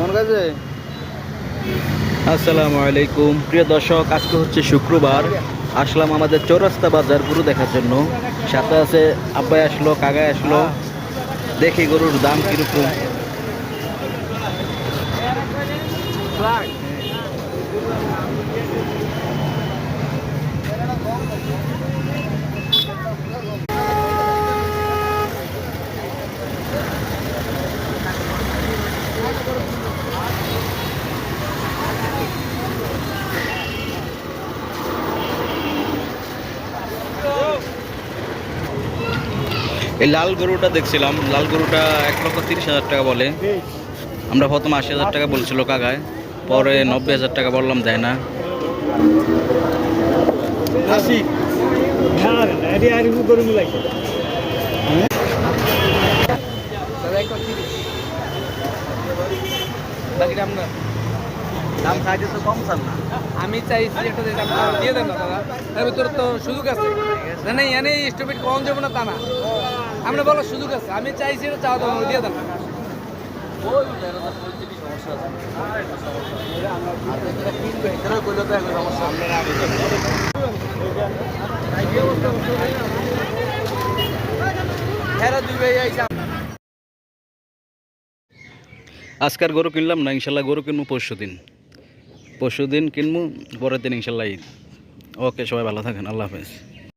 আমার কাছে আসসালামু আলাইকুম প্রিয় দর্শক, আজকে হচ্ছে শুক্রবার। আসলাম আমাদের চৌরাস্তা বাজার গরু দেখার জন্য। সাথে আছে আব্বাই আসলো, কাকাই আসলো। দেখি গরুর দাম কিরকম। এই লাল গরুটা দেখছিলাম, লাল গরুটা 1,30,000 টাকা বলে। আমরা প্রথম 80,000 টাকা বলছিল কাকায়, পরে 90,000 টাকা বললাম, দেয় না। দাম খাইতে তো কম চান না। আমি চাইছি একটা দাম দিয়ে দেন না দাদা, এর ভিতরে তো সুযোগ আছে না। নেই এনে স্টুপিড কম যাবো না তা না, আমরা বলো সুযোগ আছে। আমি চাইছি এটা চাওয়া দাম দিয়ে দেন। আজকার গরু কিনলাম না, ইনশাল্লাহ গরু কিনবো পরশু দিন কিনবো, পরের দিন ইনশাল্লাহ ঈদ। ওকে, সবাই ভালো থাকেন, আল্লাহ হাফেজ।